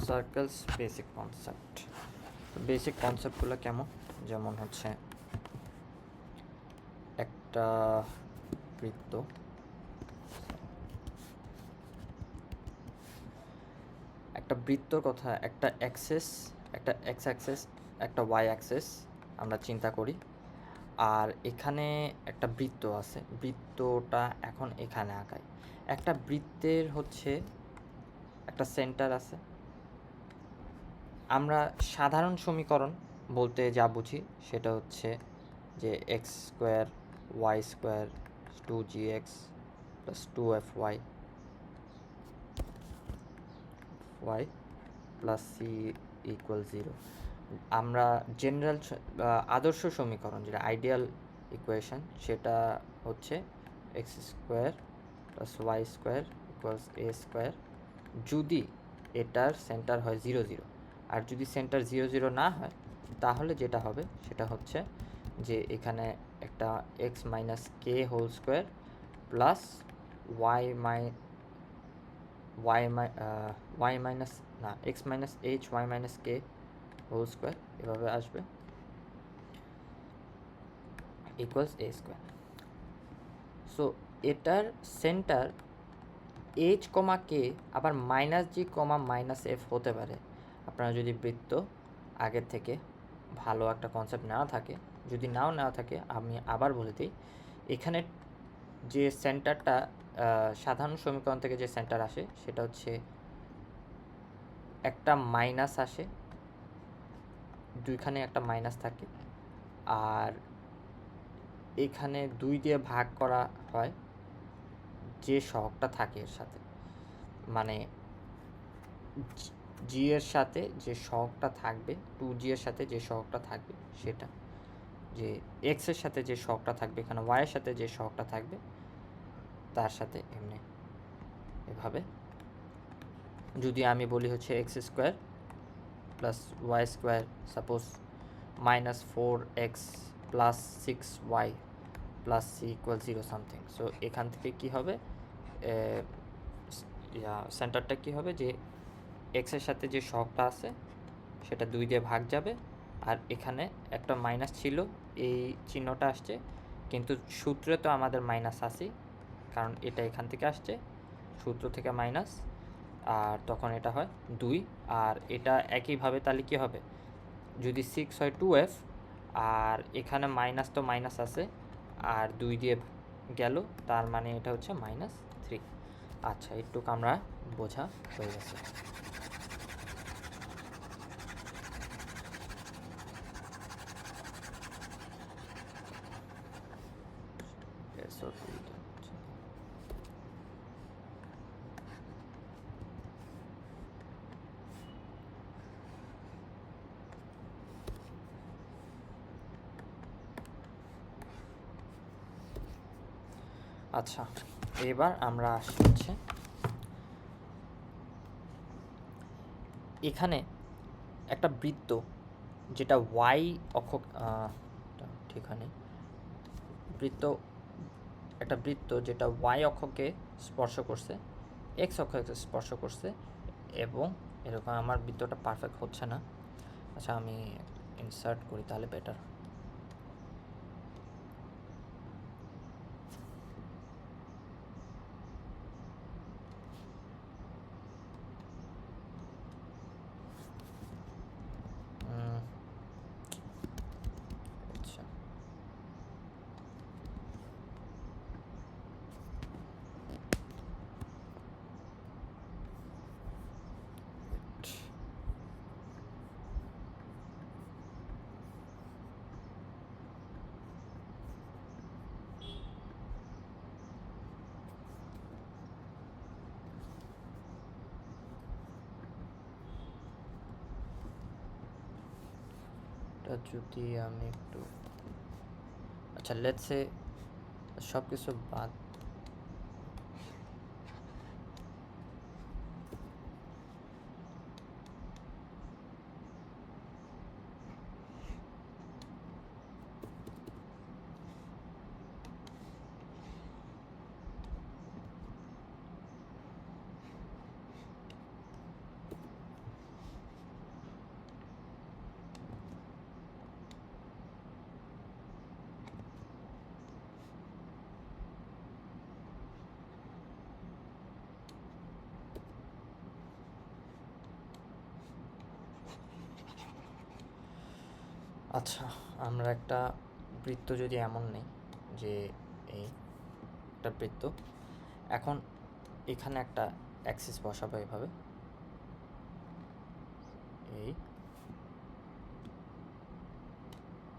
Circles basic concept. Basic কনসেপ্টগুলো কেমন, যেমন হচ্ছে একটা বৃত্ত, বৃত্তর কথা, একটা অ্যাক্সেস, একটা এক্স অ্যাক্সেস, একটা ওয়াই অ্যাক্সেস আমরা চিন্তা করি। আর এখানে একটা বৃত্ত আছে, বৃত্তটা এখন এখানে আঁকাই। একটা বৃত্তের হচ্ছে একটা সেন্টার আছে। আমরা সাধারণ সমীকরণ বলতে যা বুঝি সেটা হচ্ছে যে x square y square 2gx plus 2fy y plus c equal 0। আমরা জেনারেল আদর্শ সমীকরণ, যেটা আইডিয়াল ইকুয়েশন, সেটা হচ্ছে x square plus y square equals a square, যদি এটার সেন্টার হয় 0 0। আর যদি সেন্টার 0 0 না হয়, তাহলে যেটা হবে সেটা হচ্ছে যে এখানে একটা x minus k whole square plus y minus না x minus h y minus k whole square এভাবে আসবে ইকুয়ালস এ স্কোয়ার। সো এটার সেন্টার এইচ কমা কে আবার minus g comma minus f হতে পারে, আপনারা যদি বৃত্ত আগের থেকে ভালো একটা কনসেপ্ট নেওয়া থাকে। যদি নাও নেওয়া থাকে, আমি আবার বলে দিই, এখানে যে সেন্টারটা সাধারণ সমীকরণ থেকে যে সেন্টার আসে সেটা হচ্ছে একটা মাইনাস আসে, দুইখানে একটা মাইনাস থাকে, আর এখানে 2 দিয়ে ভাগ করা হয় যে সহগটা থাকে এর সাথে, মানে জি এর সাথে যে সহগটা থাকবে, 2g এর সাথে যে সহগটা থাকবে সেটা, যে এক্স এর সাথে যে সহগটা থাকবে, এখানে ওয়াই এর সাথে যে সহগটা থাকবে তার সাথে এমনি এভাবে। যদি আমি বলি হচ্ছে x square plus y square suppose minus 4x plus 6y plus c equal 0 something. So এখান থেকে কী হবে, সেন্টারটা কী হবে, যে এক্সের সাথে যে সহগটা আছে সেটা 2 দিয়ে ভাগ যাবে, আর এখানে একটা মাইনাস ছিল, এই চিহ্নটা আসছে, কিন্তু সূত্রে তো আমাদের মাইনাস আসেই, কারণ এটা এখান থেকে আসছে সূত্র থেকে মাইনাস, আর তখন এটা হয় 2। আর এটা একইভাবে তাহলে কী হবে, যদি 6 হয় 2f, আর এখানে মাইনাস তো মাইনাস আছে, আর 2 দিয়ে গেল, তার মানে এটা হচ্ছে -3। আচ্ছা, একটু আমরা বোঝা হয়ে গেছে। আচ্ছা, এবার আমরা আসি হচ্ছে এখানে একটা বৃত্ত যেটা ওয়াই অক্ষ, ঠিকানে একটা বৃত্ত যেটা ওয়াই অক্ষকে স্পর্শ করছে, এক্স অক্ষকে স্পর্শ করছে, এবং এরকম, আমার বৃত্তটা পারফেক্ট হচ্ছে না। আচ্ছা, আমি ইনসার্ট করি তাহলে বেটার। আচ্ছা, যদি আমি একটু, আচ্ছা লেটস সে সব কিছু বাদ, আচ্ছা, আমরা একটা বৃত্ত যদি এমন নেই যে এই একটা বৃত্ত, এখন এখানে একটা অ্যাক্সিস বসাবো এভাবে, এই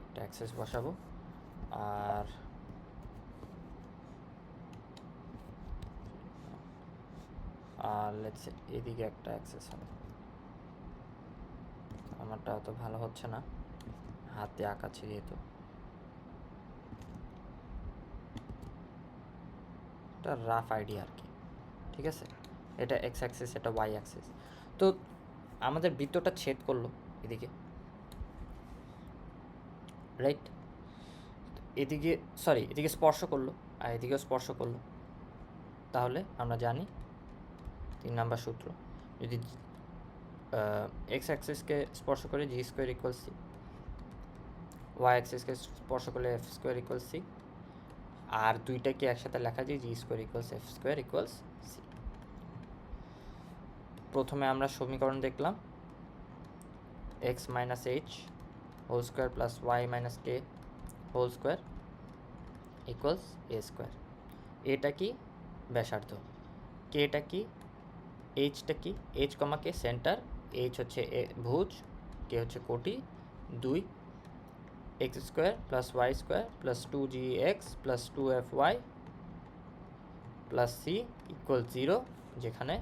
একটা অ্যাক্সিস বসাবো, আর লেটস এদিকে একটা অ্যাক্সিস হবে। আমারটা অত ভালো হচ্ছে না, হাতে আঁকাচ্ছি যেহেতু। এটা রাফ আইডিয়া আর কি, ঠিক আছে। এটা এক্স অ্যাক্সিস, এটা ওয়াই অ্যাক্সিস। তো আমাদের বৃত্তটা ছেদ করলো এদিকে, রাইট? এদিকে সরি, এদিকে স্পর্শ করলো আর এদিকেও স্পর্শ করলো। তাহলে আমরা জানি 3 নাম্বার সূত্র, যদি এক্স অ্যাক্সিসকে স্পর্শ করে g square equal c, y অ্যাক্সিসকে স্পর্শ করলে এফ স্কোয়ার ইকুয়াল সি, আর দুইটাকে একসাথে লেখা যায় g square equals f square equals c. প্রথমে আমরা সমীকরণ দেখলাম x minus h whole square plus y minus k whole square equals a square. এটা কি? ব্যাসার্ধ। কেটা কি? এইচটা কি? H comma k centre, h হচ্ছে ভুজ, কে হচ্ছে কোটি, 2 x square plus y square plus 2 gx plus 2fy plus c equal 0, যেখানে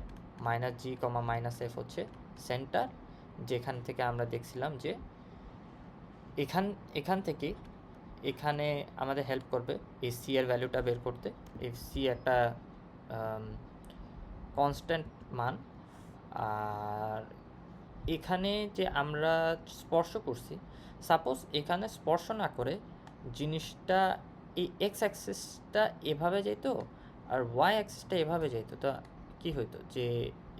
minus g comma minus f হচ্ছে সেন্টার, যেখান থেকে আমরা দেখছিলাম যে এখান থেকে এখানে আমাদের হেল্প করবে এই সি এর ভ্যালুটা বের করতে। এই সি একটা কনস্ট্যান্ট মান, আর এখানে যে আমরা স্পর্শ করছি, সাপোজ এখানে স্পর্শ না করে জিনিসটা এই এক্স অ্যাক্সিসটা এভাবে যেত আর ওয়াই অ্যাক্সিসটা এভাবে যেত, তো কী হইতো যে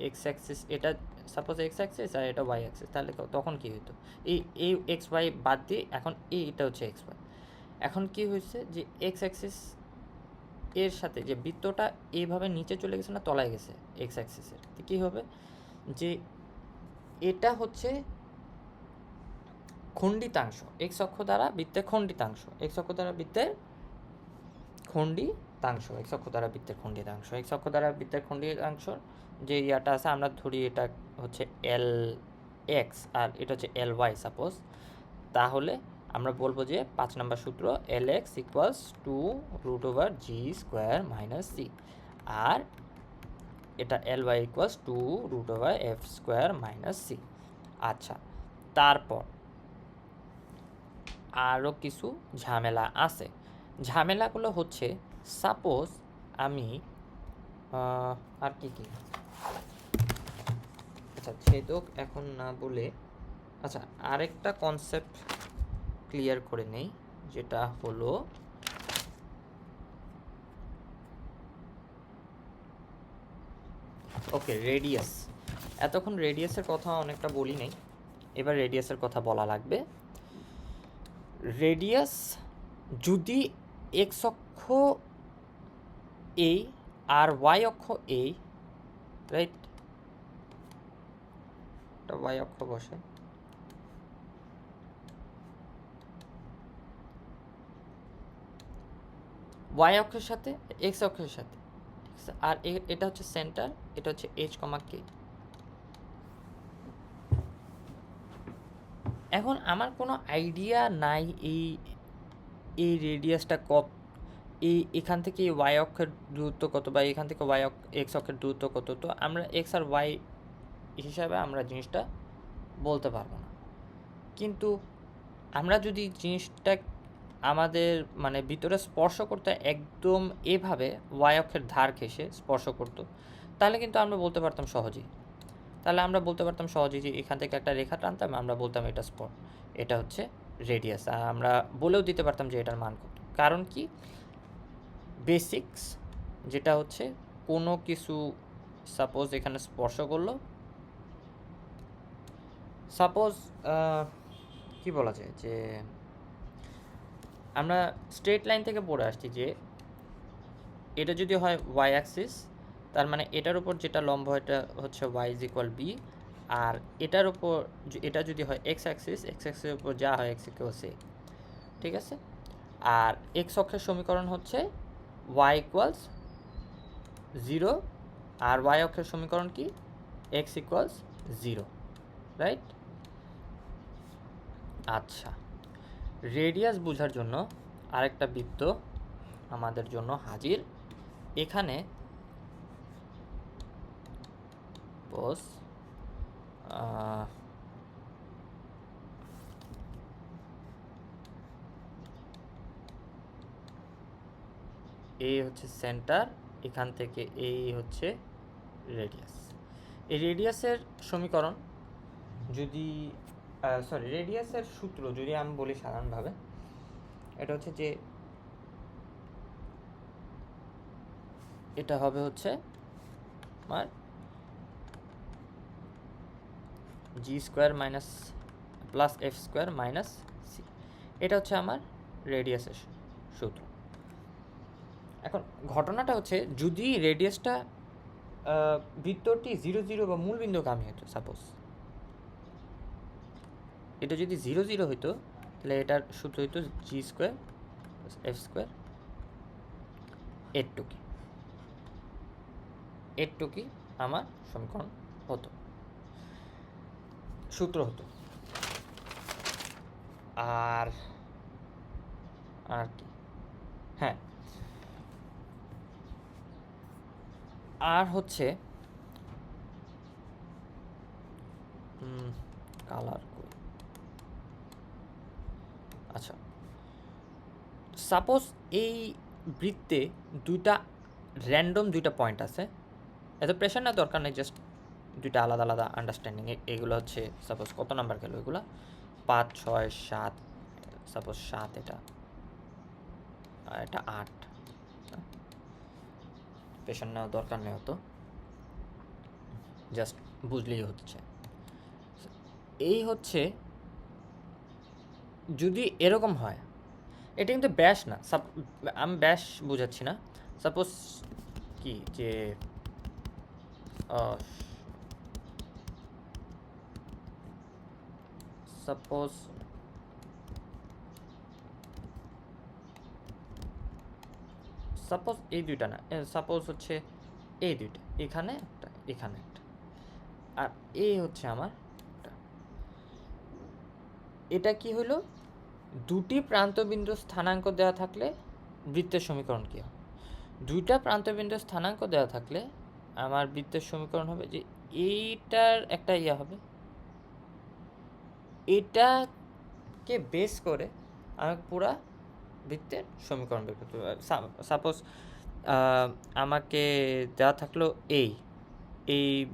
এক্স অ্যাক্সিস এটা সাপোজ এক্স অ্যাক্সিস আর এটা ওয়াই অ্যাক্সিস, তাহলে তখন কী হইতো এই এক্স ওয়াই বাদ দিয়ে এখন এইটা হচ্ছে এক্স ওয়াই। এখন কি হয়েছে যে এক্স অ্যাক্সিস এর সাথে যে বৃত্তটা এইভাবে নিচে চলে গেছে না, তলায় গেছে এক্স অ্যাক্সিসের, তো কী হবে যে এটা হচ্ছে খণ্ডিতাংশ, এক্স অক্ষ দ্বারা বৃত্তের খণ্ডিতাংশ, এক্স অক্ষ দ্বারা বৃত্তের খণ্ডিতাংশ, এক্স অক্ষ দ্বারা বৃত্তের খণ্ডিতাংশ, এক্স অক্ষ দ্বারা বৃত্তের খণ্ডিতাংশ যে ইয়াটা আছে, আমরা ধরি এটা হচ্ছে এল এক্স আর এটা হচ্ছে এল ওয়াই সাপোজ, তাহলে আমরা বলবো যে 5 নম্বর সূত্র l x equals 2√/g² minus c, আর এটা l y equals 2√f² minus c. আচ্ছা, তারপর আরও কিছু ঝামেলা আছে। ঝামেলাগুলো হচ্ছে সাপোজ আমি আর কি কি, আচ্ছা ছেদক এখন না বলে, আচ্ছা আরেকটা কনসেপ্ট ক্লিয়ার করে নেই, যেটা হলো ওকে রেডিয়াস। এতক্ষণ রেডিয়াসের কথা অনেকটা বলি নাই, এবার রেডিয়াসের কথা বলা লাগবে। রেডিয়াস যদি এক্স অক্ষ এই আর ওয়াই অক্ষ এই, রাইট, এটা ওয়াই অক্ষ বসে, ওয়াই অক্ষের সাথে এক্স অক্ষের সাথে, আর এটা হচ্ছে সেন্টার, এটা হচ্ছে এইচ কমা কে। এখন আমার কোনো আইডিয়া নাই এই রেডিয়াসটা কত, এখান থেকে ওয়াই অক্ষের দূরত্ব কত, বা এখান থেকে এক্স অক্ষের দূরত্ব কত, তো আমরা এক্স আর ওয়াই হিসাবে আমরা জিনিসটা বলতে পারবো না। কিন্তু আমরা যদি জিনিসটা আমাদের মানে ভিতরে স্পর্শ করতে একদম এভাবে ওয়াই অক্ষের ধার ঘেঁষে স্পর্শ করতো, তাহলে কিন্তু আমরা বলতে পারতাম সহজেই, যে এখান থেকে একটা রেখা টানতাম, আমরা বলতাম এটা হচ্ছে রেডিয়াস, আর আমরা বলেও দিতে পারতাম যে এটার মান কত। কারণ কি, বেসিক্স যেটা হচ্ছে কোনো কিছু সাপোজ এখানে স্পর্শ করলো, সাপোজ কি বলা যায় যে আমরা স্ট্রেট লাইন থেকে পড়ে আসছি যে এটা যদি হয় ওয়াই অ্যাক্সিস, তার মানে এটার উপর যেটা লম্ব এটা হচ্ছে ওয়াই ইজ ইকুয়াল বি, আর এটার উপর এটা যদি হয় এক্স অ্যাক্সিসের উপর যা হয় এক্স ইকুয়ালস এ, ঠিক আছে। আর এক্স অক্ষের সমীকরণ হচ্ছে ওয়াই ইকুয়ালস 0, আর ওয়াই অক্ষের সমীকরণ কি এক্স ইকুয়ালস 0, রাইট। আচ্ছা, রেডিয়াস বোঝার জন্য আরেকটা বৃত্ত আমাদের জন্য হাজির। এখানে বস এই হচ্ছে সেন্টার, এখান থেকে এই হচ্ছে রেডিয়াস। এই রেডিয়াসের সমীকরণ যদি রেডিয়াসের সূত্র যদি আমি বলি সাধারণভাবে, এটা হচ্ছে যে এটা হবে হচ্ছে আমার g square minus plus f square minus c, এটা হচ্ছে আমার রেডিয়াসের সূত্র। এখন ঘটনাটা হচ্ছে যদি রেডিয়াসটা বৃত্তটি 0 0 বা মূলবিন্দুগামী হতো, সাপোজ এটা যদি 0 0 হইতো, তাহলে এটার সূত্র হইতো জি স্কোয়ার এফ স্কোয়ার এর টু কি আমার সমীকরণ হতো, সূত্র হতো। আর কি, হ্যাঁ, আর হচ্ছে কালার, আচ্ছা সাপোজ এই বৃত্তে র্যান্ডম দুইটা পয়েন্ট আছে, এত প্রেশার না দরকার নেই, জাস্ট দুইটা আলাদা আলাদা আন্ডারস্ট্যান্ডিং। এগুলো হচ্ছে সাপোজ কত নাম্বার গেল, এগুলো 5 6 7, সাপোজ 7, এটা 8, প্রেশার নেওয়ার দরকার নেই, হতো জাস্ট বুঝলেই হচ্ছে। এই হচ্ছে যদি এরকম হয়, এটা কিন্তু ব্যাস না, আমি ব্যাস বোঝাচ্ছি না, সাপোজ কি যে সাপোজ এই দুইটা না, সাপোজ হচ্ছে এই দুইটা, এখানে একটা এখানে একটা, আর এই হচ্ছে আমার এটা কি হলো, দুটি প্রান্তবিন্দু স্থানাঙ্ক দেওয়া থাকলে বৃত্তের সমীকরণ কী হয়? দুইটা প্রান্তবিন্দু স্থানাঙ্ক দেওয়া থাকলে আমার বৃত্তের সমীকরণ হবে যে এইটার একটা ইয়া হবে, এটাকে বেস করে আমি পুরা বৃত্তের সমীকরণ বের করতে পারি। সাপোজ আমাকে দেওয়া থাকলো এই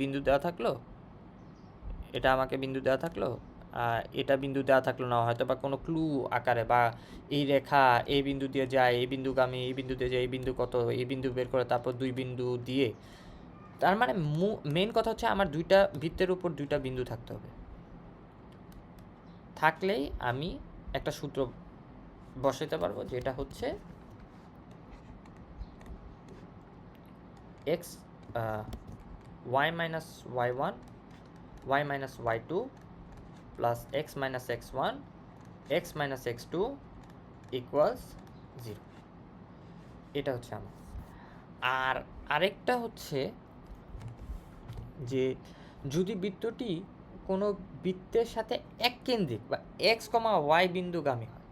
বিন্দু দেওয়া থাকলো, এটা আমাকে বিন্দু দেওয়া থাকলো, এটা বিন্দু দেওয়া থাকলো না, হয়তো বা কোনো ক্লু আকারে, বা এই রেখা এই বিন্দু দিয়ে যায়, এই বিন্দুগামী, এই বিন্দু দিয়ে যায়, এই বিন্দু কত, এই বিন্দু বের করে তারপর দুই বিন্দু দিয়ে, তার মানে মেন কথা হচ্ছে আমার দুইটা বৃত্তের উপর দুইটা বিন্দু থাকতে হবে, থাকলেই আমি একটা সূত্র বসাতে পারবো, যেটা হচ্ছে x y minus y one y minus y2 plus x minus x1 x minus x2 equals 0, এটা হচ্ছে আমার। আর আরেকটা হচ্ছে যে যদি বৃত্তটি কোনো বৃত্তের সাথে এককেন্দ্রিক বা x, y বিন্দুগামী হয়,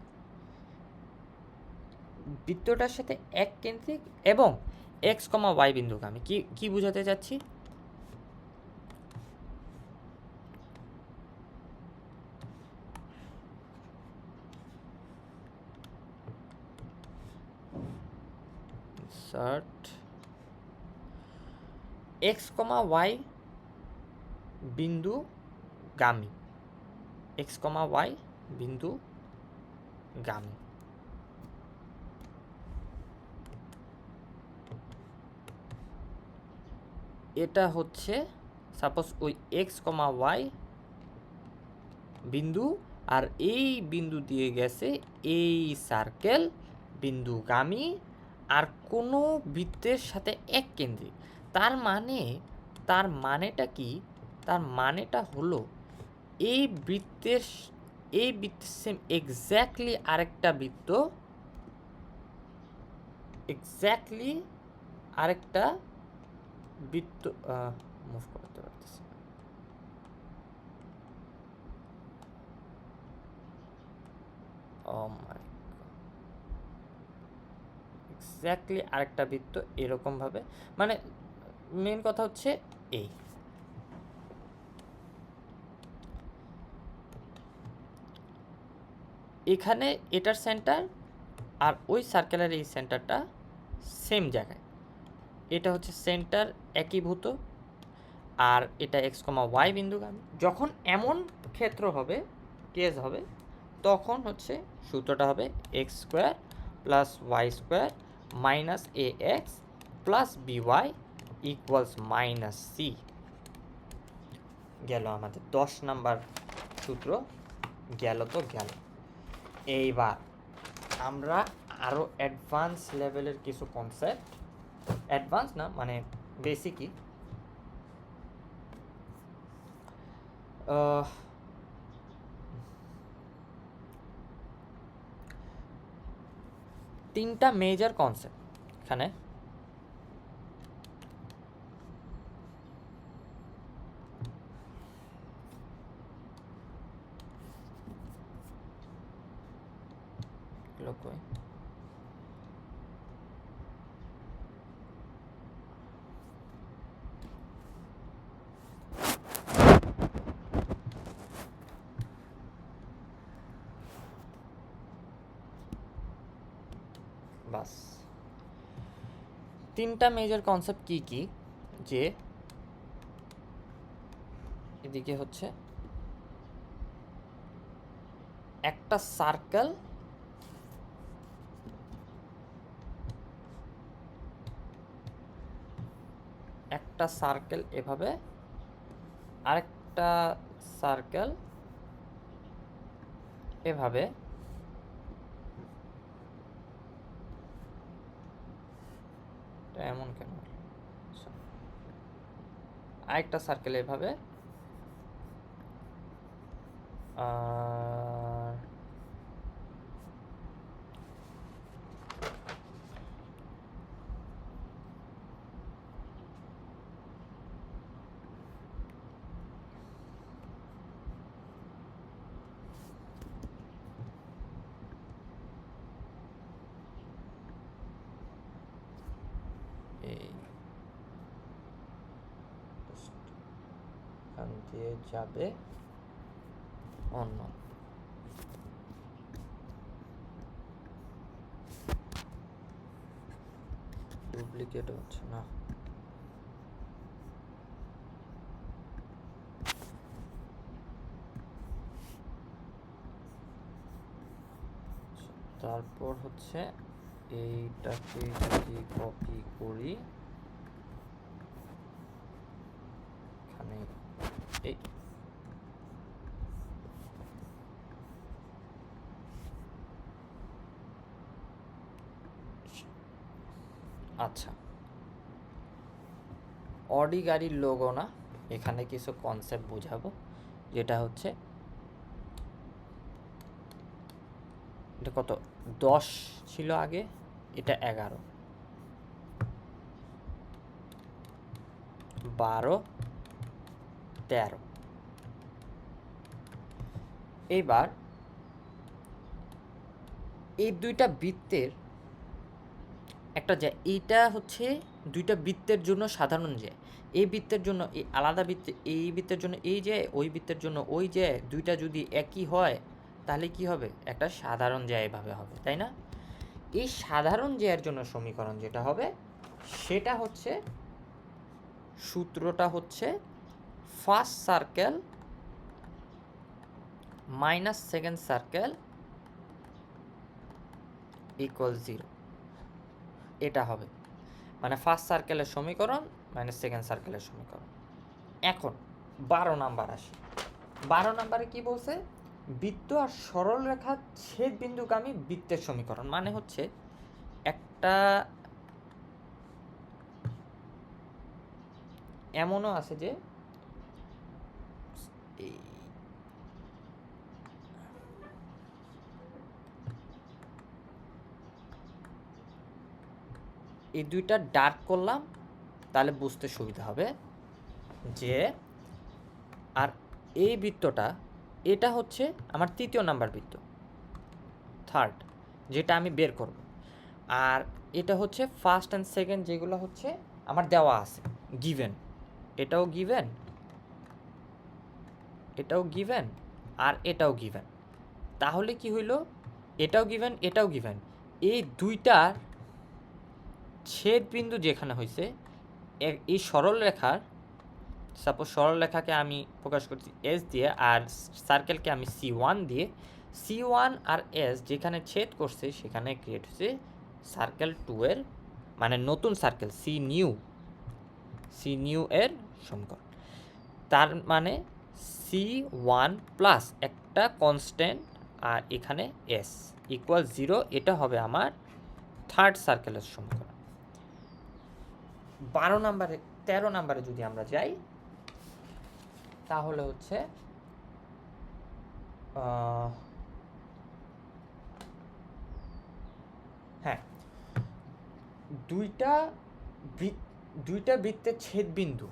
বৃত্তটার সাথে এককেন্দ্রিক এবং x, y বিন্দুগামী, কি বোঝাতে চাচ্ছি, x, y বিন্দুগামী, x, y বিন্দুগামী, এটা হচ্ছে সাপোজ ওই x, y বিন্দু, আর এই বিন্দু দিয়ে গেছে এই সার্কেল বিন্দুগামী, আর কোনো বৃত্তের সাথে এক কেন্দ্রিক। তার মানেটা কি, তার মানেটা হলো এই বৃত্তের সেম এক্স্যাক্টলি আরেকটা বৃত্ত, মুভ করতে পারতেছি না। এক্স্যাক্টলি আরেকটা বৃত্ত এরকম ভাবে, মানে মেন কথা হচ্ছে এই এখানে এটার সেন্টার আর ওই সার্কেলের এই সেন্টারটা সেম জায়গায়, এটা হচ্ছে সেন্টার একীভূত, আর এটা এক্স কমা ওয়াই বিন্দুগামী। যখন এমন ক্ষেত্র হবে, কেস হবে, তখন হচ্ছে সূত্রটা হবে x square plus y square minus a x plus b y equals minus c. গেল আমাদের 10 নাম্বার সূত্র, গেল তো গেল। এইবার আমরা আরও অ্যাডভান্স লেভেলের কিছু কনসেপ্ট, অ্যাডভান্স না মানে বেসিকই, তিনটা মেজর কনসেপ্ট এখানে। বাস তিনটা মেজর কনসেপ্ট কি কি, যে এদিকে হচ্ছে একটা সার্কেল এভাবে, আরেকটা সার্কেল এভাবে, এমন কেন, আরেকটা সার্কেল এভাবে, আর এখান দিয়ে যাবে অন্য। ডুপ্লিকেট হচ্ছে না, তারপর হচ্ছে এইটাকে যদি কপি করি এখানে, এই আচ্ছা, অডি গাড়ির লোগো না, এখানে কিছু কনসেপ্ট বোঝাবো, যেটা হচ্ছে এটা কত 10 ছিল আগে, এটা 11, 12, 13। এইবার এই দুইটা বৃত্তের একটা যায়, এইটা হচ্ছে দুইটা বৃত্তের জন্য সাধারণ যায়, এই বৃত্তের জন্য এই আলাদা বৃত্তে, এই বৃত্তের জন্য এই যায়, ওই বৃত্তের জন্য ওই যায়, দুইটা যদি একই হয় তাহলে কি হবে, একটা সাধারণ জ্যা এভাবে হবে, তাই না? এই সাধারণ জ্যায়ের জন্য সমীকরণ যেটা হবে সেটা হচ্ছে, সূত্রটা হচ্ছে first circle minus second circle equal 0, এটা হবে মানে ফার্স্ট সার্কেলের সমীকরণ মাইনাস সেকেন্ড সার্কেলের সমীকরণ। এখন 12 নাম্বার আসি। 12 নাম্বারে কি বলছে, বৃত্ত আর সরল রেখা ছেদ বিন্দুগামী বৃত্তের সমীকরণ, মানে হচ্ছে একটা এমনও আছে যে এই এই দুইটা ডার্ক করলাম, তাহলে বুঝতে সুবিধা হবে যে আর এই বৃত্তটা এটা হচ্ছে আমার তৃতীয় নাম্বার বৃত্ত, থার্ড, যেটা আমি বের করব। আর এটা হচ্ছে ফার্স্ট অ্যান্ড সেকেন্ড, যেগুলো হচ্ছে আমার দেওয়া আছে, গিভেন। এটাও গিভেন, এটাও গিভেন, আর এটাও গিভেন। তাহলে কি হইল, এটাও গিভেন, এটাও গিভেন। এই দুইটার ছেদ বিন্দু যেখানে হয়েছে, এই সরল রেখার, সাপোজ সরল রেখাকে আমি প্রকাশ করছি এস দিয়ে, আর সার্কেলকে আমি C1 দিয়ে, C1 আর এস যেখানে ছেদ করছে সেখানে ক্রিয়েট হচ্ছে সার্কেল 2 এর, মানে নতুন সার্কেল সি নিউ এর সমীকরণ। তার মানে C1 প্লাস একটা কনস্ট্যান্ট আর এখানে এস ইকুয়াল 0, এটা হবে আমার থার্ড সার্কেলের সমীকরণ। 13 নাম্বারে যদি আমরা যাই, তাহলে হচ্ছে হ্যাঁ, দুইটা বৃত্তের ছেদবিন্দু,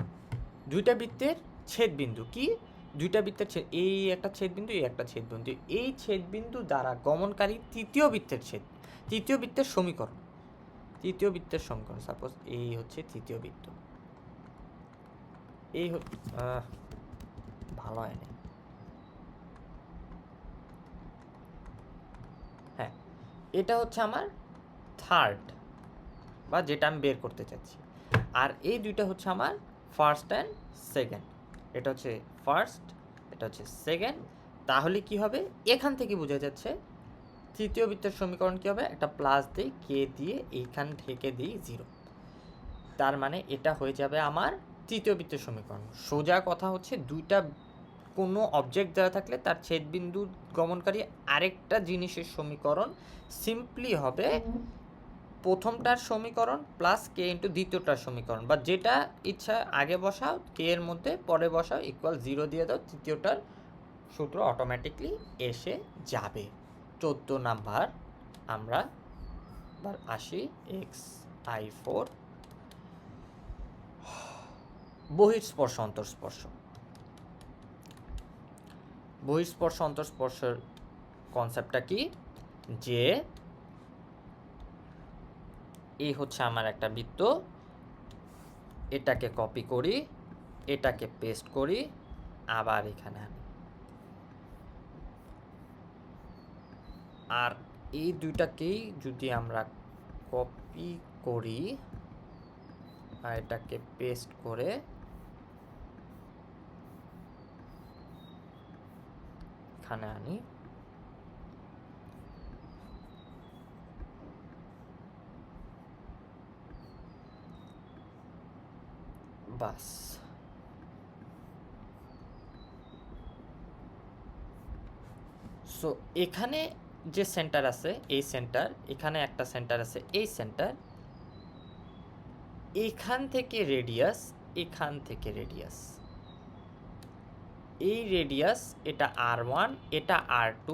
কি দুইটা বৃত্তের এই একটা ছেদবিন্দু, এই একটা ছেদবিন্দু, এই ছেদবিন্দু দ্বারা গমনকারী তৃতীয় বৃত্তের সমীকরণ, সাপোজ এই হচ্ছে তৃতীয় বৃত্ত, এই ভালো হয় না, হ্যাঁ, এটা হচ্ছে আমার থার্ড, বা যেটা আমি বের করতে চাচ্ছি। আর এই দুইটা হচ্ছে আমার ফার্স্ট অ্যান্ড সেকেন্ড, এটা হচ্ছে ফার্স্ট, এটা হচ্ছে সেকেন্ড। তাহলে কি হবে, এখান থেকে বোঝা যাচ্ছে তৃতীয় বৃত্তের সমীকরণ কি হবে, একটা প্লাস দিই, কে দিয়ে এইখান থেকে দিই 0, তার মানে এটা হয়ে যাবে আমার তৃতীয় বৃত্তের সমীকরণ। সোজা কথা হচ্ছে, দুইটা কোনো অবজেক্ট দেওয়া থাকলে তার ছেদবিন্দু গমনকারী আরেকটা জিনিসের সমীকরণ সিম্পলি হবে প্রথমটার সমীকরণ প্লাস কে ইন্টু দ্বিতীয়টার সমীকরণ, বা যেটা ইচ্ছা আগে বসাও, কে এর মধ্যে পরে বসাও, ইকুয়াল 0 দিয়ে দাও, তৃতীয়টার সূত্র অটোমেটিকলি এসে যাবে। 14 নাম্বার আমরা এবার আসি xi4, বহিঃস্পর্শ অন্তঃস্পর্শের কনসেপ্টটা কি, যে এই হচ্ছে আমার একটা বৃত্ত, এটাকে কপি করি, এটাকে পেস্ট করি, আবার এখানে আনি, আর এই দুইটাকেই যদি আমরা কপি করি আর এটাকে পেস্ট করে এখানে আনি, বাস। সো এখানে যে সেন্টার আছে, এই সেন্টার, এখানে একটা সেন্টার আছে, এই সেন্টার, এখান থেকে রেডিয়াস, এই রেডিয়াস, এটা R1, এটা R2,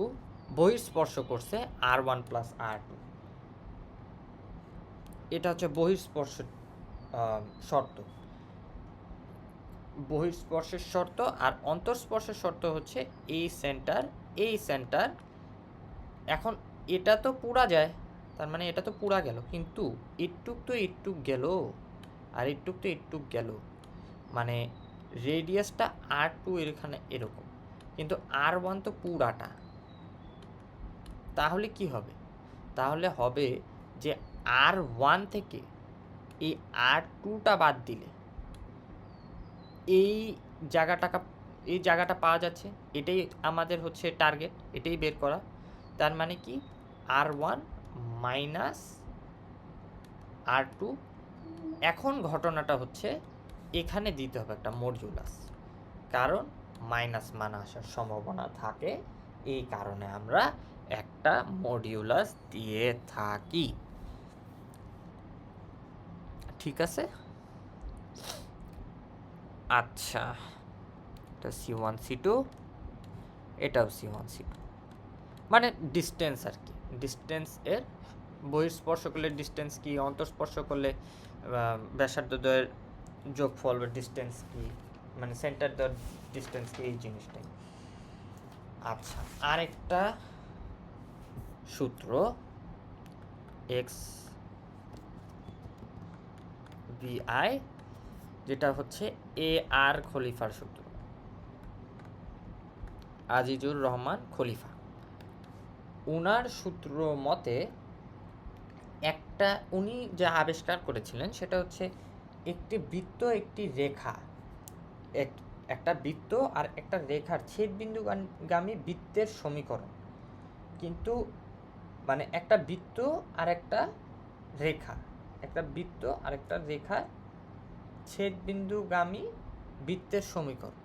বহিঃস্পর্শ করছে R1 প্লাস R2, এটা হচ্ছে বহিঃস্পর্শের শর্ত। আর অন্তঃস্পর্শের শর্ত হচ্ছে এই সেন্টার, এখন এটা তো পুরা যায়, তার মানে এটা তো পুরা গেল, কিন্তু একটুক গেল, আর একটুক গেল, মানে রেডিয়াসটা R2 এর এখানে এরকম, কিন্তু R1 তো পুরাটা। তাহলে কি হবে, তাহলে হবে যে R1 থেকে এই R2টা বাদ দিলে এই জায়গাটা পাওয়া যাচ্ছে, এটাই আমাদের হচ্ছে টার্গেট, এটাই বের করা। তার মানে কি, R1 মাইনাস R2। এখন ঘটনাটা হচ্ছে, এখানে দিতে হবে একটা মডিউলাস, কারণ মাইনাস মান আসার সম্ভাবনা থাকে, এই কারণে আমরা একটা মডিউলাস দিয়ে থাকি। ঠিক আছে, আচ্ছা, তো এটা C1 C2, এটাও C1 C2, মানে ডিস্টেন্স আর কি। ডিস্টেন্স এর বহিঃস্পর্শ করলে ডিস্টেন্স কি, অন্তঃস্পর্শ করলে ব্যাসার্ধদ্বয়ের যোগফল বা ডিস্টেন্স কি, মানে সেন্টার দ্বয়ের ডিস্টেন্স কি, এই জিনিসটাই। আচ্ছা, আরেকটা সূত্র এক্স ভিআই, যেটা হচ্ছে এ আর খলিফার সূত্র, আজিজুর রহমান খলিফা। উনার সূত্র মতে উনি যা আবিষ্কার করেছিলেন সেটা হচ্ছে একটি বৃত্ত, একটি রেখা, একটা বৃত্ত আর একটা রেখার ছেদবিন্দুগামী বৃত্তের সমীকরণ। কিন্তু মানে একটা বৃত্ত আর একটা রেখার ছেদবিন্দুগামী বৃত্তের সমীকরণ,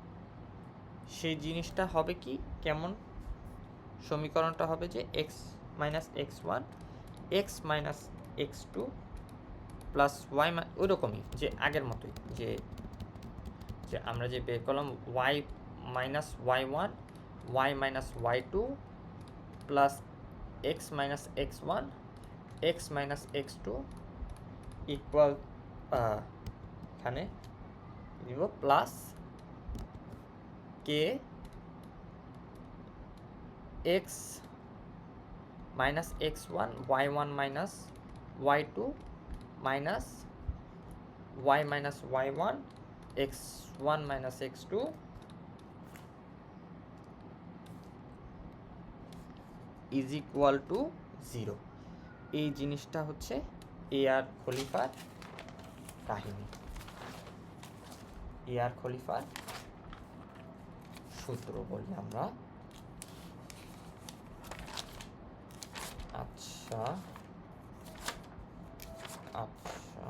সেই জিনিসটা হবে কি, কেমন সমীকরণটা হবে যে x minus x one x minus x two plus y, ওইরকমই যে আগের মতোই, যে আমরা যে বের করলাম y minus y one y minus y two plus x minus x one x minus x two equal এখানে দিব plus k x minus x one minus y two minus y minus y one x one minus x two is equal to 0। এই জিনিসটা হচ্ছে এ আর খলিফার কাহিনী, এ আর খলিফার সূত্র বলি আমরা। আচ্ছা আচ্ছা,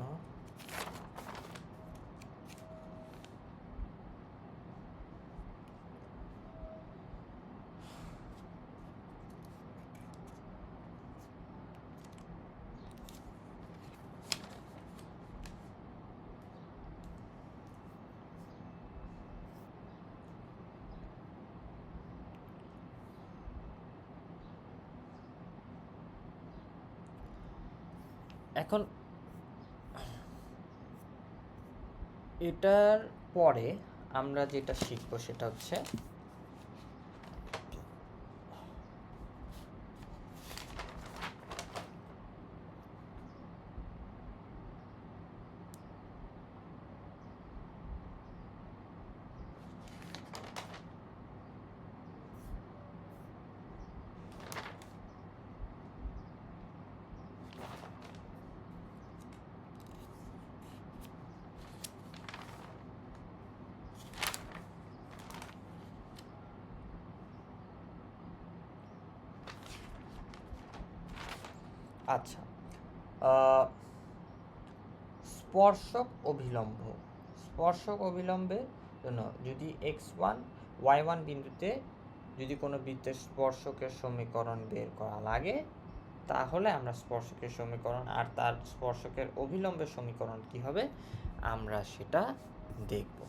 এখন এটার পরে আমরা যেটা শিখবো সেটা হচ্ছে আচ্ছা স্পর্শক অভিলম্বের জন্য যদি x1 y1 বিন্দুতে যদি কোনো বৃত্তের স্পর্শকের সমীকরণ বের করা লাগে, তাহলে আমরা স্পর্শকের সমীকরণ আর তার স্পর্শকের অভিলম্বের সমীকরণ কি হবে আমরা সেটা দেখব।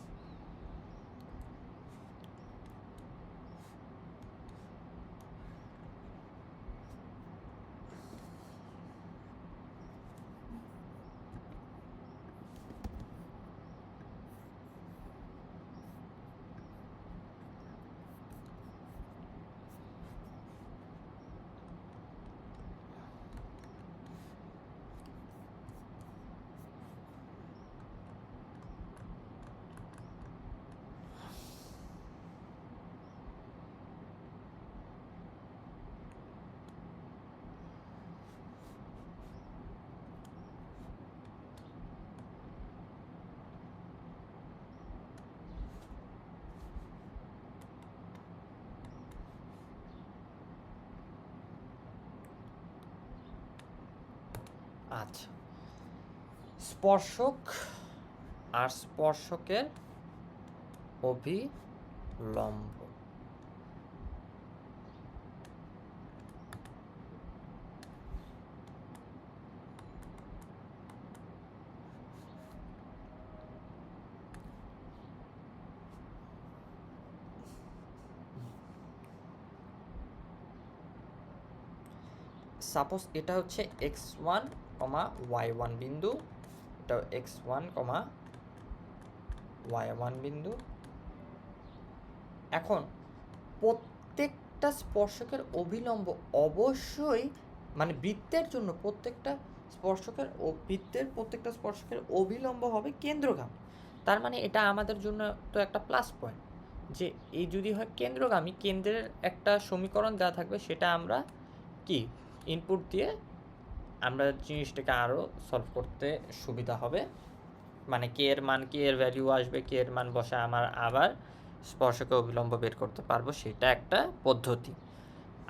আচ্ছা, স্পর্শক আর স্পর্শকের অভিলম্ব। সাপোজ এটা হচ্ছে x1, y1 বিন্দু, এটা x1, y1 বিন্দু। এখন প্রত্যেকটা স্পর্শকের অভিলম্ব অবশ্যই মানে বৃত্তের জন্য প্রত্যেকটা স্পর্শকের অভিলম্ব হবে কেন্দ্রগামী। তার মানে এটা আমাদের জন্য তো একটা প্লাস পয়েন্ট যে এই যদি হয় কেন্দ্রগামী, কেন্দ্রের একটা সমীকরণ দেওয়া থাকবে, সেটা আমরা কি ইনপুট দিয়ে আমরা জিনিসটাকে আরও সলভ করতে সুবিধা হবে। মানে কে এর মান, কে এর ভ্যালু আসবে, কে এর মান বসে আমার আবার স্পর্শকে অবিলম্ব বের করতে পারবো, সেটা একটা পদ্ধতি।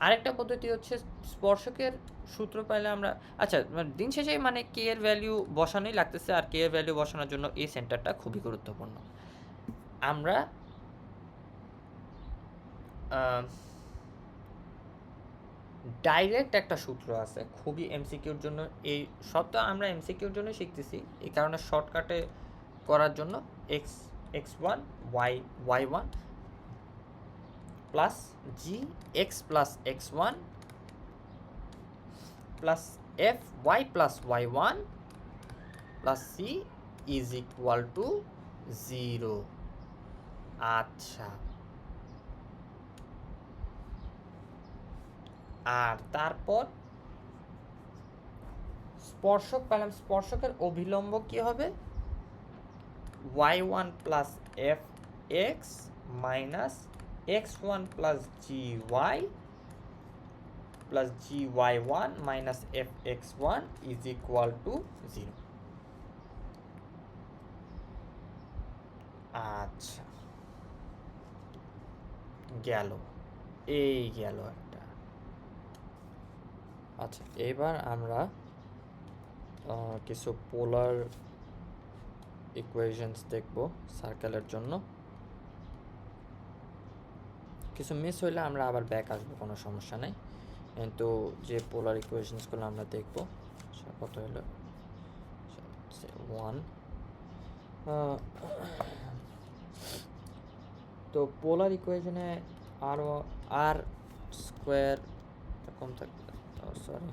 আরেকটা পদ্ধতি হচ্ছে স্পর্শকের সূত্র পাইলে আমরা, আচ্ছা দিন শেষে মানে কে এর ভ্যালু বসানোই লাগতেছে, আর কে এর ভ্যালু বসানোর জন্য এই সেন্টারটা খুবই গুরুত্বপূর্ণ। আমরা ডাইরেক্ট একটা সূত্র আছে খুবই এমসিকিউর জন্য, এই সব তো আমরা এমসিকিউর জন্য শিখতেছি, এই কারণে শর্টকাটে করার জন্য x1 y1 plus g x plus x1 plus f y plus y1 plus c is equal to 0। আচ্ছা, আর তারপর স্পর্শক পেলাম, স্পর্শকের অভিলম্ব কি হবে? y1 plus F x minus x1 plus gy plus gy1 minus F x1 is equal to 0। আচ্ছা, গেল, এই গেল একটা। আচ্ছা, এবার আমরা কিছু পোলার ইকুয়েশনস দেখব সার্কেলের জন্য। কিছু মিস হইলে আমরা আবার ব্যাক আসবো, কোনো সমস্যা নেই। কিন্তু যে পোলার ইকুয়েশনসগুলো আমরা দেখব, কত হলো 1। তো পোলার ইকুয়েশনে আর স্কোয়ার কম থাকবে, sorry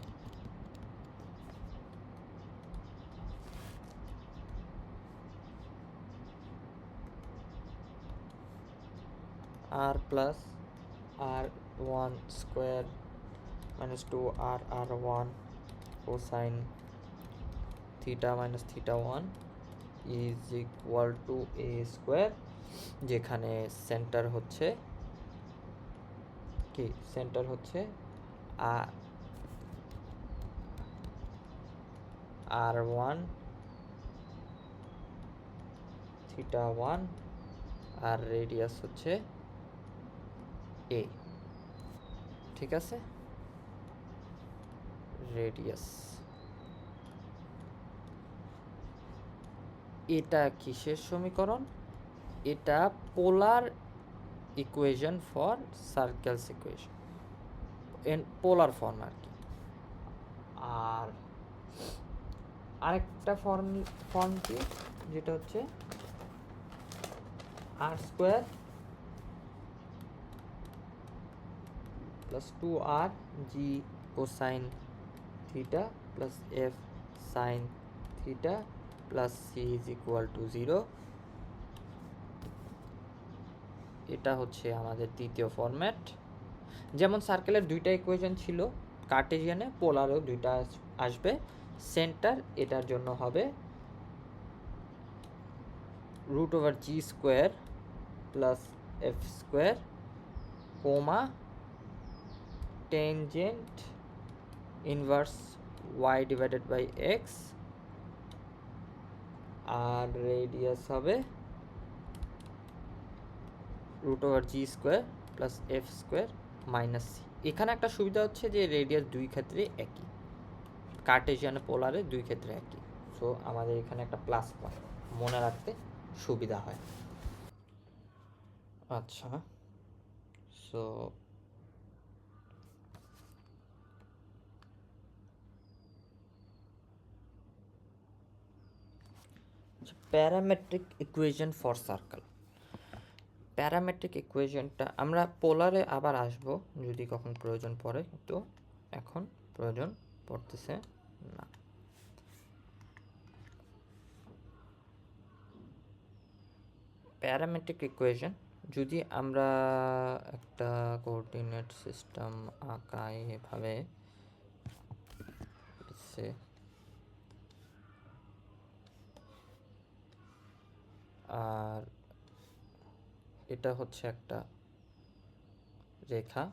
r plus r1 square minus 2r r1 cosine theta minus theta 1 is equal to a square, যেখানে সেন্টার হচ্ছে কি, সেন্টার হচ্ছে r1 theta 1 আর রেডিয়াস হচ্ছে a। ঠিক আছে, রেডিয়াস। এটা কিসের সমীকরণ? এটা polar equation for circles equation, polar form আর কি। আর আরেকটা ফর্ম কি, যেটা হচ্ছে r square plus 2r g cosine theta plus f sine theta plus c is equal to 0। এটা হচ্ছে আমাদের দ্বিতীয় ফরম্যাট। যেমন সার্কেলের দুইটা ইকুয়েশন ছিল, কার্টেজিয়ানে, পোলারেও দুইটা আসবে। সেন্টার এটার জন্য হবে √g² plus f² comma tangent inverse y divided by x, আর রেডিয়াস হবে √g² plus f² minus C. এখানে একটা সুবিধা হচ্ছে যে রেডিয়াস দুই ক্ষেত্রে একই, কার্টেজিয়ানে পোলারে দুই ক্ষেত্রে একই। সো আমাদের এখানে একটা প্লাস পয়েন্ট, মনে রাখতে সুবিধা হয়। আচ্ছা, so parametric equation for circle. Parametric ইকুয়েশনটা আমরা পোলারে আবার আসবো যদি কখন প্রয়োজন পড়ে, তো এখন প্রয়োজন পড়তেছে না। প্যারামেট্রিক ইকুয়েশন যদি আমরা একটা কোঅর্ডিনেট সিস্টেম আঁকাই এভাবে, আর এটা হচ্ছে একটা রেখা,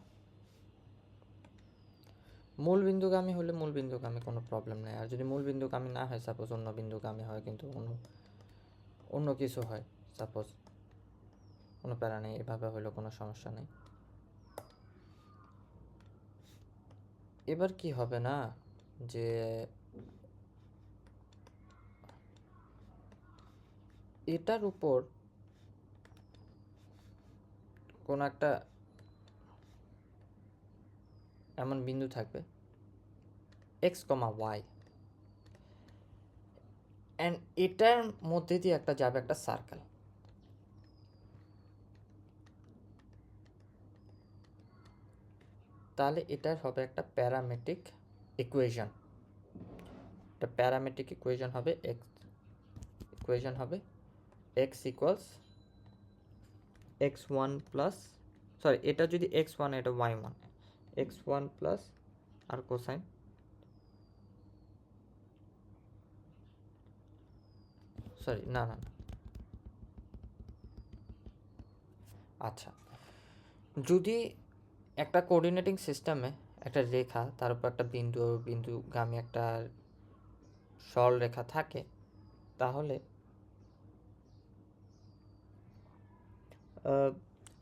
মূল বিন্দুগামী হলে মূল বিন্দুগামী কোনো প্রবলেম নেই, আর যদি মূল বিন্দুগামী না হয়, সাপোজ অন্য বিন্দুগামী হয়, কিন্তু অন্য কিছু হয়, সাপোজ কোনো প্যারা নেই, এভাবে হলেও কোনো সমস্যা নেই। এবার কি হবে না যে এটার উপর কোনো একটা এমন বিন্দু থাকবে এক্স কমা ওয়াই, অ্যান্ড এটার মধ্যে দিয়ে একটা যাবে একটা সার্কেল। তাহলে এটার হবে একটা প্যারামেট্রিক ইকুয়েশন। একটা প্যারামেট্রিক ইকুয়েশন হবে x equals x1 plus, sorry এটা যদি x1 এটা y1, x1 plus r cosine, sorry না, আচ্ছা, যদি একটা কোঅর্ডিনেটিং সিস্টেমে একটা রেখা, তার উপর একটা বিন্দুগামী একটা সরল রেখা থাকে, তাহলে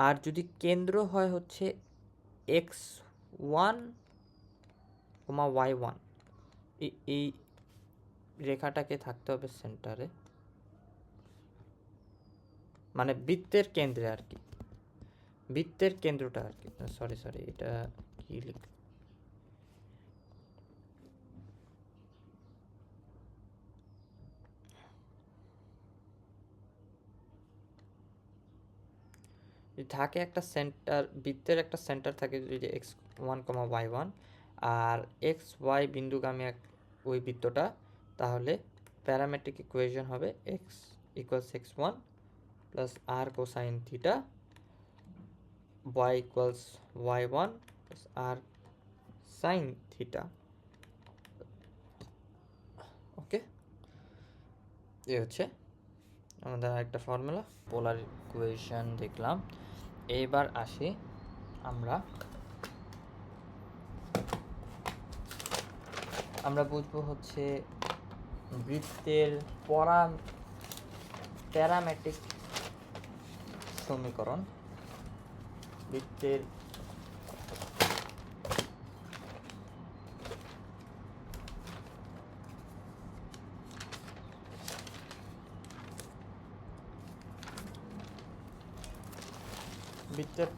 আর যদি কেন্দ্র হয় হচ্ছে x1, y1, এই রেখাটাকে থাকতে হবে সেন্টারে, মানে বৃত্তের কেন্দ্রে আর কি, বৃত্তের কেন্দ্রটা আর কি, সরি এটা কি লিখ, থাকে একটা সেন্টার, বৃত্তের একটা সেন্টার থাকে যদি x1, y1, আর এক্স ওয়াই বিন্দুগামী ওই বৃত্তটা, তাহলে প্যারামেট্রিক ইকুয়েশন হবে x equals x1 plus r cosine theta, y equals y1 plus r sine theta. Okay, এই হচ্ছে আমাদের আরেকটা ফর্মুলা। পোলার ইকুয়েশন দেখলাম, এইবার আসি আমরা বুঝবো হচ্ছে বৃত্তের প্যারামেট্রিক সমীকরণ। বৃত্তের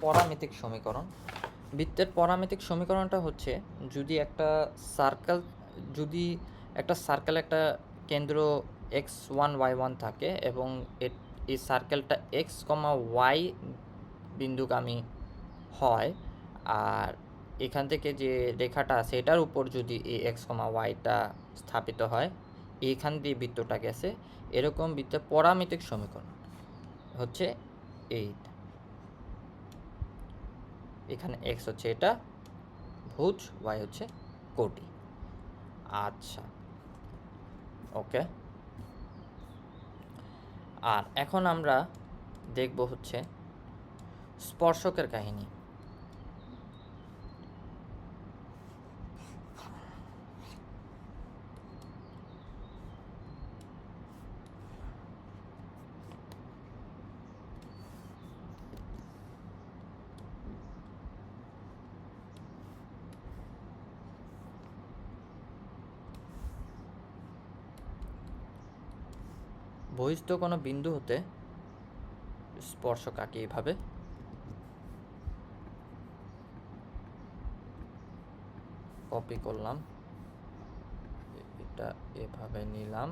পরামিতিক সমীকরণ। বৃত্তের পরামিতিক সমীকরণটা হচ্ছে যদি একটা সার্কেল একটা কেন্দ্র x1 y1 থাকে এবং এই সার্কেলটা x, y বিন্দুগামী হয়, আর এখান থেকে যে রেখাটা আছে এটার উপর যদি এই x, yটা স্থাপিত হয়, এইখান দিয়ে বৃত্তটা গেছে, এরকম বৃত্তের পরামিতিক সমীকরণ হচ্ছে এইটা। এখানে x হচ্ছে এটা ভুজ, y হচ্ছে কোটি। আচ্ছা, ওকে, আর এখন আমরা দেখব হচ্ছে স্পর্শকের কাহিনী। বহিস্থ কোনো বিন্দু হতে স্পর্শক আঁকি এইভাবে, কপি করলাম, এটা এভাবে নিলাম,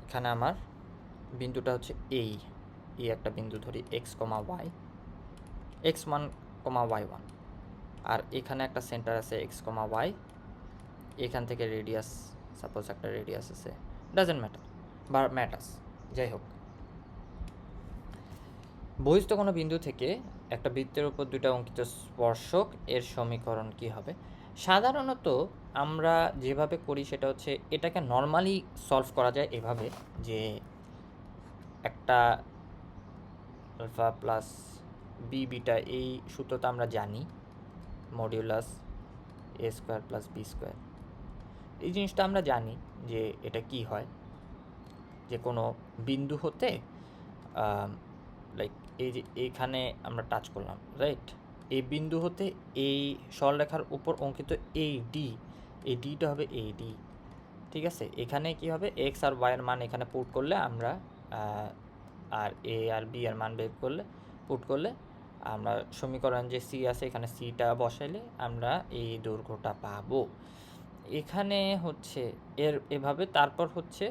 এখানে আমার বিন্দুটা হচ্ছে এই একটা বিন্দু ধরি x, y, x1, y1, আর এখানে একটা সেন্টার আছে এক্স কমা ওয়াই, এখান থেকে রেডিয়াস, সাপোজ একটা রেডিয়াস আছে, ডাজেন্ট ম্যাটার বা ম্যাটার্স, যাই হোক। বহিস্থ কোনো বিন্দু থেকে একটা বৃত্তের উপর দুইটা অঙ্কিত স্পর্শক এর সমীকরণ কি হবে? সাধারণত আমরা যেভাবে করি সেটা হচ্ছে, এটাকে নর্মালি সলভ করা যায় এভাবে যে একটা আলফা প্লাস বি বিটা, এই সূত্রটা আমরা জানি, মডিউলাস এ স্কোয়ার প্লাস বি স্কোয়ার, এই জিনিসটা আমরা জানি যে এটা কি হয়, যে কোনো বিন্দু হতে লাইক এই যে এইখানে আমরা টাচ করলাম, রাইট, এই বিন্দু হতে এই সরলরেখার উপর অঙ্কিত এই ডিটা হবে এই ডি, ঠিক আছে। এখানে কি হবে, এক্স আর ওয়াই এর মান এখানে পুট করলে আমরা আর এ আর বি এর মান বের করলে পুট করলে আমরা সমীকরণ যে সি আছে এখানে সিটা বসাইলে আমরা এই দৈর্ঘ্যটা পাবো। এখানে হচ্ছে এভাবে, তারপর হচ্ছে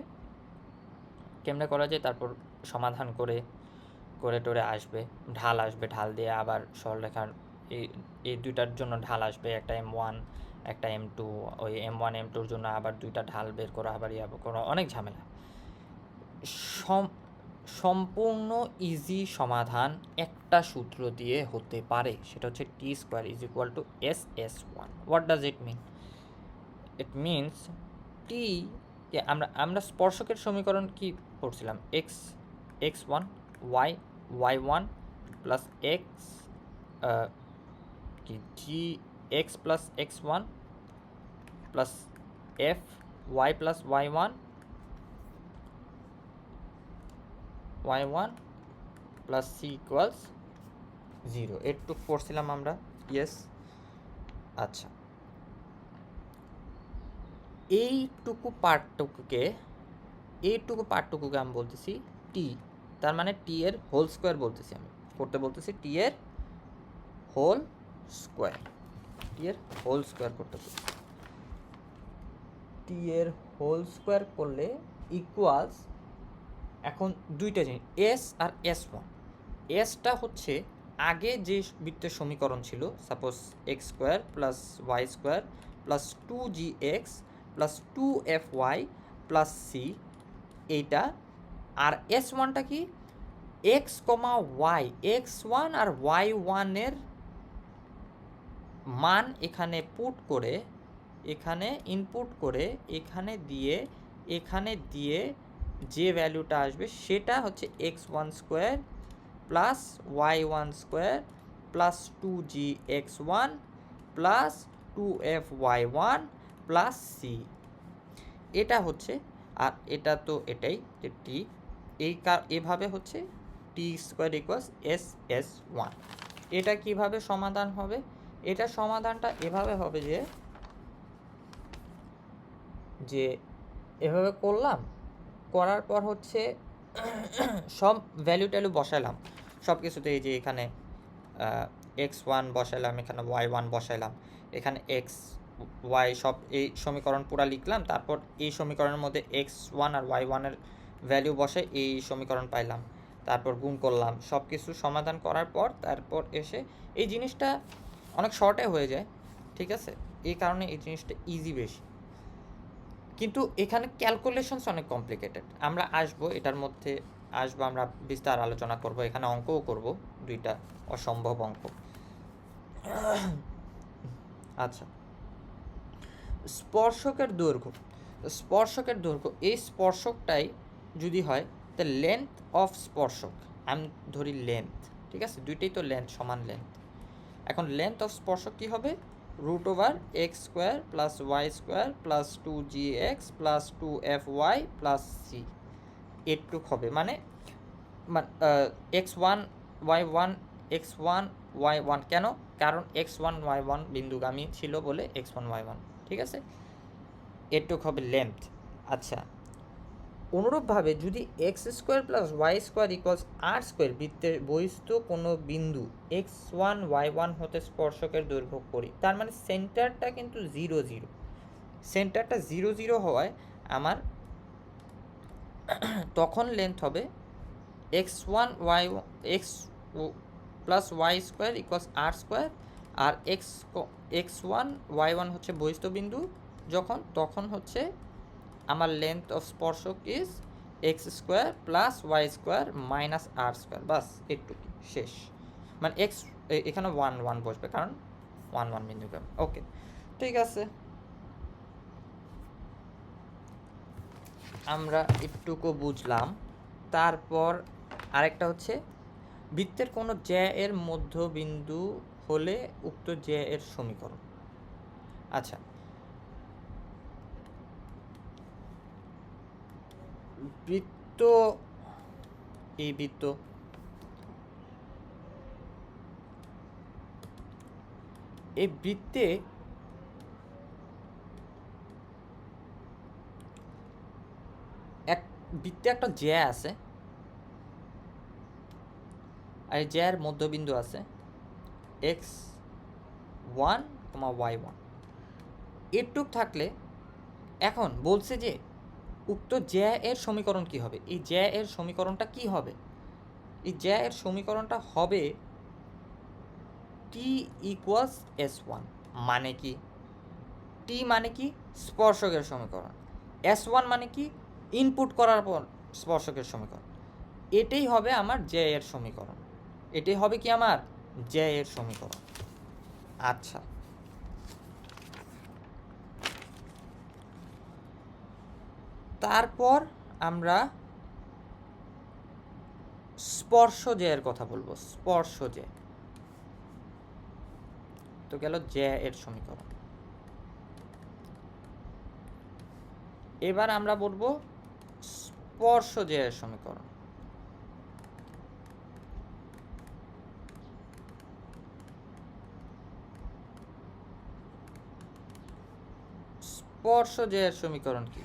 কেমনে করা যায়, তারপর সমাধান করে টোরে আসবে, ঢাল দিয়ে আবার সরলরেখার এই দুইটার জন্য ঢাল আসবে, একটা M1 একটা M2, ওই M1 M2-র জন্য আবার দুইটা ঢাল বের করা, আবার করা, অনেক ঝামেলা। সম্পূর্ণ ইজি সমাধান একটা সূত্র দিয়ে হতে পারে, সেটা হচ্ছে t square is equal to SS1। What does it mean? It means t, আমরা স্পর্শকের সমীকরণ কি পড়ছিলাম, x1 y1 প্লাস এক্স কি g x plus x1 plus f y plus y1 plus c equals 0, এটুক পড়ছিলাম আমরা, ইয়েস। আচ্ছা, এইটুকু পার্টটুকুকে আমি বলতেছি টি, তার মানে টি এর হোল স্কোয়ার বলতেছি, আমি করতে বলতেছি টি এর হোল স্কোয়ার, করতে বলতেছি। টি এর হোল স্কোয়ার করলে ইকুয়ালস, এখন দুইটা জিনিস, এস আর S1। এসটা হচ্ছে আগে যে বৃত্তের সমীকরণ ছিল, suppose x square plus y square plus 2gx plus 2fy plus c, এইটা। আর S1টা কি, এক্স কমা ওয়াই, x1 আর y1-এর মান এখানে পুট করে, এখানে ইনপুট করে, এখানে দিয়ে যে ভ্যালুটা আসবে সেটা হচ্ছে x1 square plus y1 square plus 2gx1 plus 2fy1 plus c, এটা হচ্ছে। আর এটা তো এটাই যে টি, এভাবে হচ্ছে টি স্কোয়ার ইকুয়ালস SS1। এটা কিভাবে সমাধান হবে? এটা সমাধানটা এভাবে হবে যে এভাবে করলাম, করার পর হচ্ছে সব ভ্যালু ট্যালু বসাইলাম সব কিছুতে, এই যে এখানে x1 বসাইলাম, এখানে y1 বসাইলাম, এখানে x y সব এই সমীকরণ পুরা লিখলাম, তারপর এই সমীকরণের মধ্যে x1 আর y1-এর ভ্যালু বসে এই সমীকরণ পাইলাম, তারপর গুণ করলাম, সব কিছু সমাধান করার পর তারপর এসে এই জিনিসটা অনেক শর্টে হয়ে যায়, ঠিক আছে। এই কারণে এই জিনিসটা ইজি বেশি, কিন্তু এখানে ক্যালকুলেশনস অনেক কমপ্লিকেটেড। আমরা আসবো, এটার মধ্যে আসবো, আমরা বিস্তার আলোচনা করব, এখানে অঙ্কও করব, দুইটা অসম্ভব অঙ্ক। আচ্ছা, স্পর্শকের দৈর্ঘ্য, এই স্পর্শকটাই যদি হয়, তা লেন্থ অফ স্পর্শক, আমি ধরি লেন্থ, ঠিক আছে, দুইটাই তো লেন্থ, সমান লেন্থ। এখন লেন্থ অফ স্পর্শক কি হবে, √/x² plus y square plus 2gx plus 2fy plus c, এটুক হবে। মানে x1 y1 x1 y1, কেন? কারণ x1 y1 বিন্দুগামী ছিল বলে x1 y1, ঠিক আছে, এটুক হবে লেন্থ। আচ্ছা, অনুরূপভাবে যদি x² plus y square equals r² বৃত্তের বহিস্থ কোনো বিন্দু x1 y1 হতে স্পর্শকের দৈর্ঘ্য করি, তার মানে সেন্টারটা কিন্তু 0 0, সেন্টারটা 0 0 হওয়ায় আমার তখন লেন্থ হবে x1 y x plus y square equals r² আর x1 y1 হচ্ছে বহিস্থ বিন্দু, তখন হচ্ছে আমার লেন্থ অফ স্পর্শক is x² plus y² minus r², বাস এটুকু শেষ। মানে এখানে 1 1 বসবে, কারণ 1 1 বিন্দু। ওকে, ঠিক আছে, আমরা একটুকু বুঝলাম। তারপর আরেকটা হচ্ছে বৃত্তের কোনো জ্যা এর মধ্যবিন্দু হলে উক্ত জ্যা এর সমীকরণ। আচ্ছা, এই বৃত্তে একটা জ্যা আছে, আর এই জ্যার মধ্যবিন্দু আছে x1, y1। এটুক থাকলে এখন বলছে যে উক্ত জ্যা এর সমীকরণ কি হবে। এই জ্যা এর সমীকরণটা কি হবে? এই জ্যা এর সমীকরণটা হবে t ইকুয়ালস s1। মানে কি? t মানে কি? স্পর্শকের সমীকরণ। s1 মানে কি? ইনপুট করার পর স্পর্শকের সমীকরণ। এটাই হবে আমার জ্যা এর সমীকরণ। এটাই হবে কি আমার জ্যা এর সমীকরণ। আচ্ছা, তারপর আমরা স্পর্শজ্যা এর কথা বলবো। স্পর্শজ্যা তো গেল জ্যা এর সমীকরণ। এবার আমরা বলবো স্পর্শজ্যা এর সমীকরণ। স্পর্শজ্যা এর সমীকরণ কি?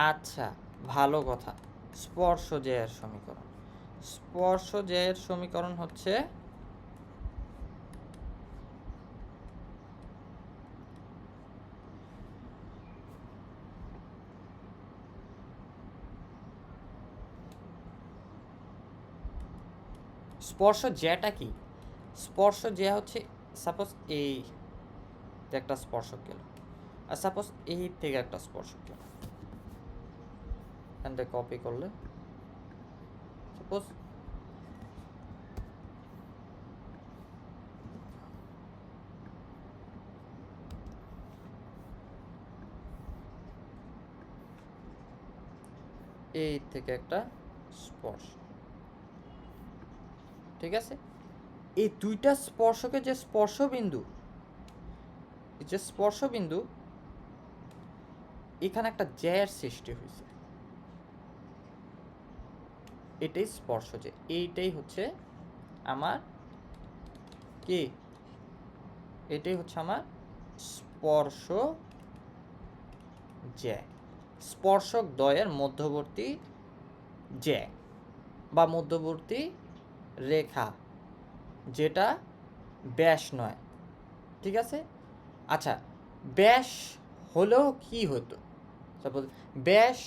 আচ্ছা, ভালো কথা। স্পর্শজ্যা এর সমীকরণ, স্পর্শজ্যা এর সমীকরণ হচ্ছে স্পর্শজ্যাটা কি? স্পর্শজ্যা হচ্ছে সাপোজ এই একটা স্পর্শক গেল, আর সাপোজ এই থেকে একটা স্পর্শক গেল। এখান থেকে কপি করলে সাপোজ এই থেকে একটা স্পর্শ, ঠিক আছে? এই দুইটা স্পর্শকে যে স্পর্শবিন্দু, এখানে একটা জ্যার সৃষ্টি হয়েছে, এটাই স্পর্শজ্যা। এইটাই হচ্ছে আমার কি? এটাই হচ্ছে আমার স্পর্শজ্যা। স্পর্শক দ্বয়ের মধ্যবর্তী জ্যা বা মধ্যবর্তী রেখা, যেটা ব্যাস নয়, ঠিক আছে? আচ্ছা, ব্যাস হলেও কি হতো? সাপোজ ব্যাস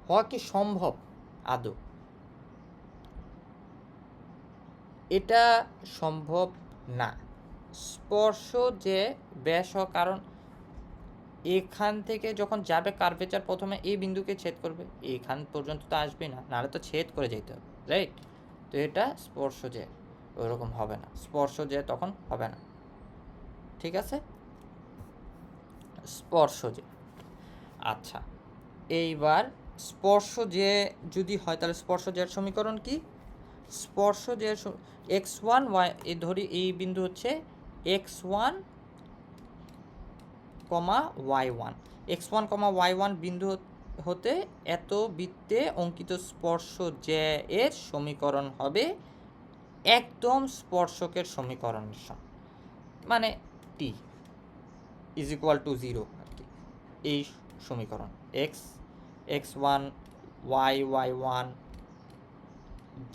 হওয়া কি সম্ভব আদৌ? এটা সম্ভব না। স্পর্শ যে ব্যাস হওয়া, কারণ এখান থেকে যখন যাবে কার্ভেচার প্রথমে এই বিন্দুকে ছেদ করবে, এখান পর্যন্ত তো আসবে না, নাহলে তো ছেদ করে যেতে হবে, রাইট? তো এটা স্পর্শ যে ওরকম হবে না, স্পর্শ যে তখন হবে না, ঠিক আছে? স্পর্শ যে, আচ্ছা, এইবার স্পর্শ যে যদি হয় তাহলে স্পর্শ যে সমীকরণ কি? স্পর্শ যে x1 y, ধরি এই বিন্দু হচ্ছে x1, y1। x1, y1 বিন্দু হতে এত বৃত্তে অঙ্কিত স্পর্শ যে এর সমীকরণ হবে একদম স্পর্শকের সমীকরণের সমান, মানে t ইজ ইকুয়াল টু 0 আর কি। এই সমীকরণ x1 y1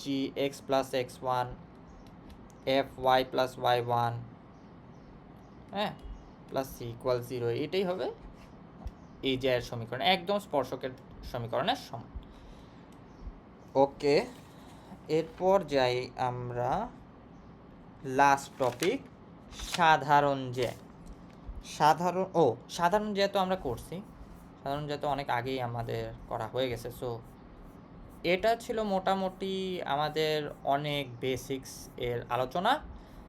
gx plus x1 fy plus y1, হ্যাঁ, প্লাস সি ইকুয়াল 0, এটাই হবে এই যে এর সমীকরণ, একদম স্পর্শকের সমীকরণের সমান। ওকে, এরপর যাই আমরা লাস্ট টপিক, সাধারণ জ্যা সাধারণ জ্যা তো আমরা করছি, সাধারণ জ্যা তো অনেক আগেই আমাদের করা হয়ে গেছে। সো এটা ছিল মোটামুটি আমাদের অনেক বেসিক্স এর আলোচনা।